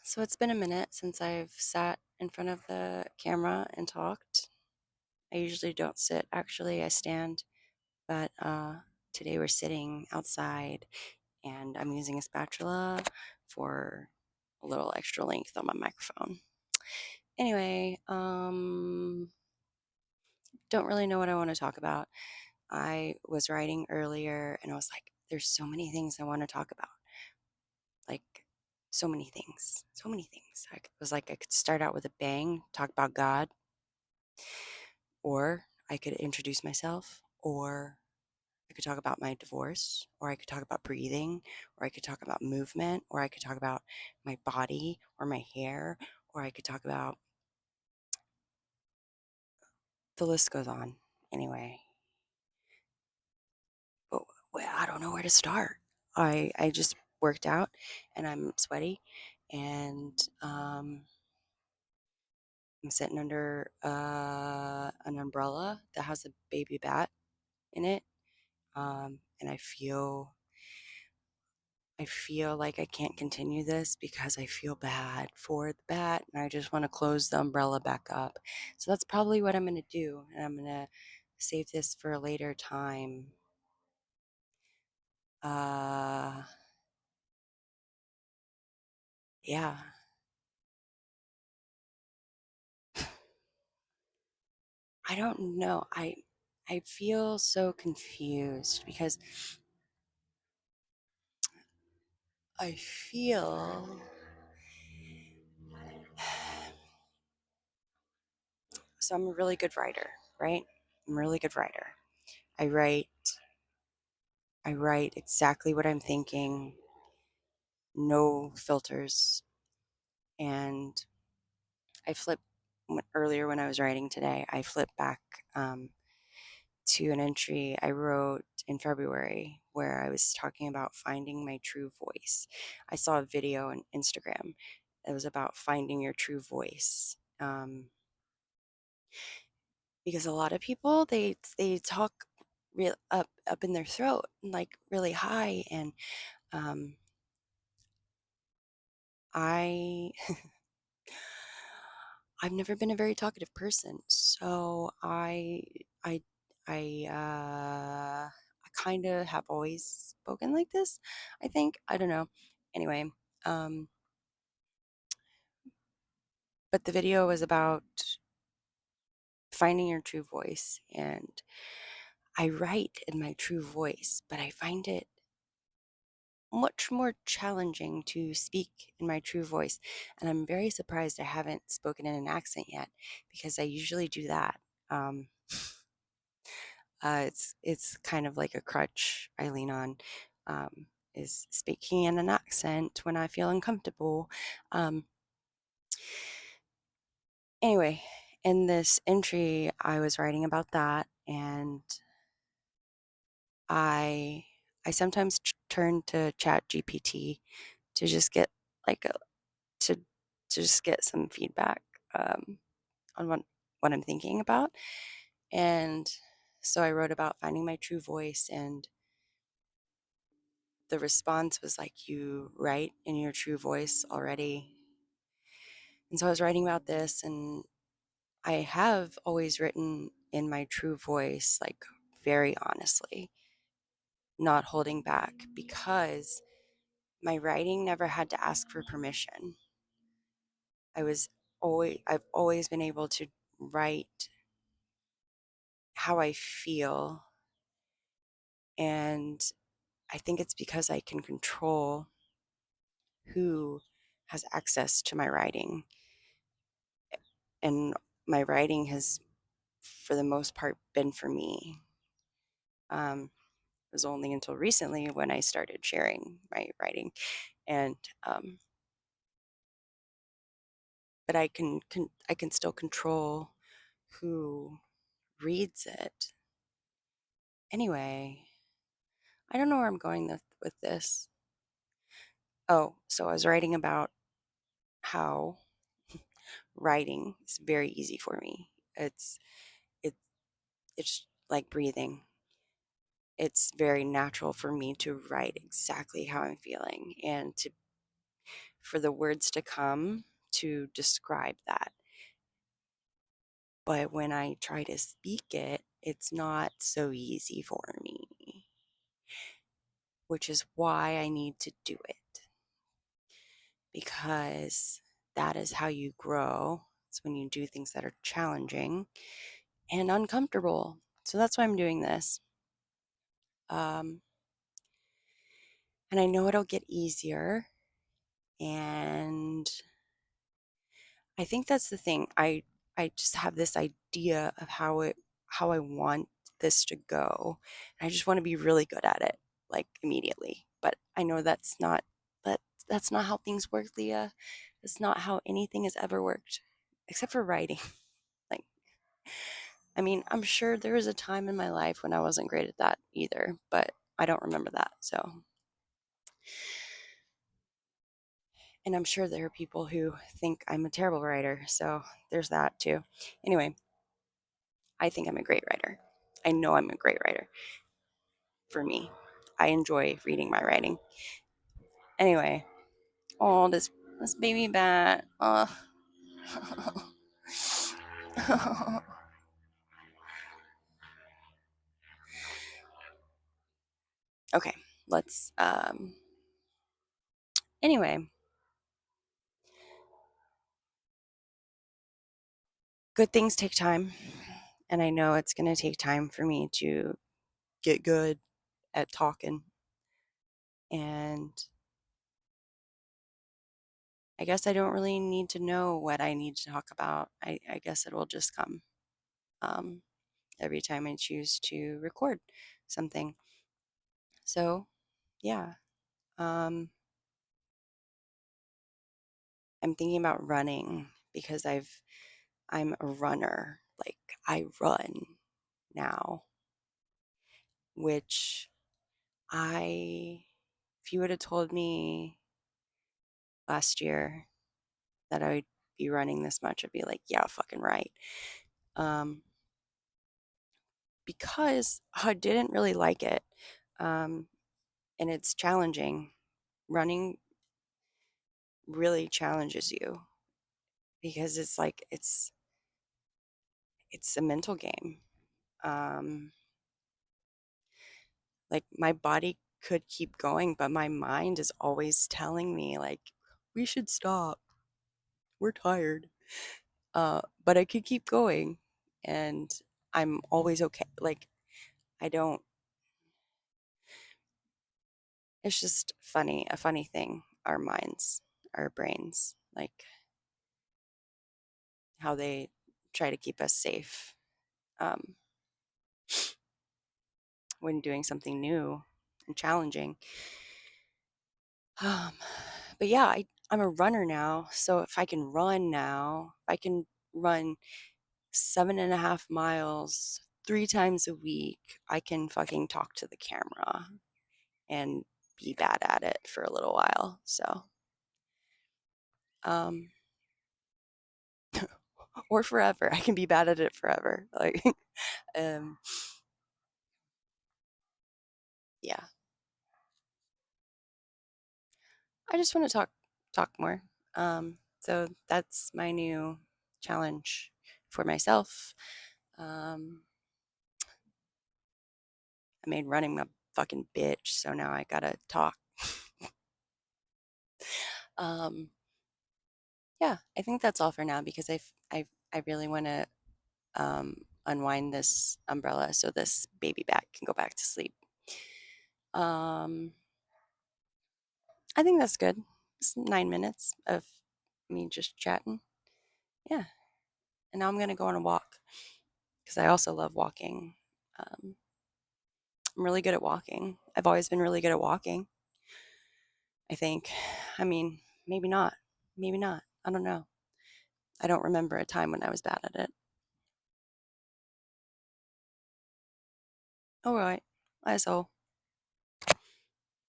So it's been a minute since I've sat in front of the camera and talked. I usually don't sit, actually, I stand, but today we're sitting outside and I'm using a spatula for a little extra length on my microphone. Anyway, don't really know what I want to talk about. I was writing earlier and I was like, there's so many things I want to talk about. Like, so many things, so many things. I was like, I could start out with a bang, talk about God, or I could introduce myself, or I could talk about my divorce, or I could talk about breathing, or I could talk about movement, or I could talk about my body or my hair, or I could talk about the list goes on. Anyway, but I don't know where to start. I just worked out and I'm sweaty and I'm sitting under an umbrella that has a baby bat in it, and I feel like I can't continue this because I feel bad for the bat and I just want to close the umbrella back up. So that's probably what I'm going to do, and I'm going to save this for a later time. Uh, yeah. I don't know. I feel so confused because I feel so I'm a really good writer, right? I'm a really good writer. I write I write exactly what I'm thinking, no filters. And I flipped earlier when I was writing today, I flipped back um, to an entry I wrote in February where I was talking about finding my true voice. I saw a video on Instagram. It was about finding your true voice. Because a lot of people they talk real up in their throat, like really high, and um, I I've never been a very talkative person, so I I kind of have always spoken like this. I think I don't know. Anyway, um, but the video was about finding your true voice, and I write in my true voice, but I find it much more challenging to speak in my true voice. And I'm very surprised I haven't spoken in an accent yet because I usually do that. Um, it's kind of like a crutch I lean on, is speaking in an accent when I feel uncomfortable. Um, anyway, in this entry, I was writing about that, and I I sometimes turn to Chat GPT to just get like a to to just get some feedback um, on what I'm thinking about. And so I wrote about finding my true voice, and the response was like, you write in your true voice already. And so I was writing about this, and I have always written in my true voice, like very honestly, not holding back, because my writing never had to ask for permission. I've always been able to write how I feel. And I think it's because I can control who has access to my writing. And my writing has, for the most part, been for me. It was only until recently when I started sharing my writing. And, but I can still control who reads it. Anyway, I don't know where I'm going with this. Oh, so I was writing about how writing is very easy for me. It it's like breathing. It's very natural for me to write exactly how I'm feeling and for the words to come to describe that. But when I try to speak it, it's not so easy for me, which is why I need to do it, because that is how you grow. It's when you do things that are challenging and uncomfortable. So that's why I'm doing this. Um, and I know it'll get easier. And I think that's the thing. I just have this idea of how I want this to go. And I just want to be really good at it, like immediately. But I know that that's not how things work, Leah. That's not how anything has ever worked, except for writing. Like, I mean, I'm sure there was a time in my life when I wasn't great at that either, but I don't remember that. So, and I'm sure there are people who think I'm a terrible writer. So there's that too. Anyway, I think I'm a great writer. I know I'm a great writer for me. I enjoy reading my writing. Anyway, oh, this baby bat. Okay, let's anyway, good things take time, and I know it's going to take time for me to get good at talking, and I guess I don't really need to know what I need to talk about. I guess it will just come um, every time I choose to record something. So, yeah. Um, I'm thinking about running because I'm a runner. Like I run now, which I if you would have told me last year that I would be running this much, I'd be like, yeah, fucking right. Um, because I didn't really like it. Um, and it's challenging. Running really challenges you because it's like it's a mental game. Um, like my body could keep going, but my mind is always telling me like we should stop. We're tired. But I could keep going and I'm always okay. Like I don't it's just funny, a funny thing, our minds, our brains, like how they try to keep us safe um, when doing something new and challenging. Um, but yeah, I'm a runner now. So if I can run now, I can run 7.5 miles 3 times a week. I can fucking talk to the camera and be bad at it for a little while. So, um, or forever. I can be bad at it forever. Like, um, yeah. I just want to talk more. So that's my new challenge for myself. Um, I made running my fucking bitch, so now I gotta talk. um, yeah, I think that's all for now because I really want to unwind this umbrella so this baby bat can go back to sleep. Um, I think that's good. It's 9 minutes of me just chatting. Yeah, and now I'm gonna go on a walk because I also love walking. Um, I'm really good at walking. I've always been really good at walking. I think. I mean, maybe not. Maybe not. I don't know. I don't remember a time when I was bad at it. All right. I so.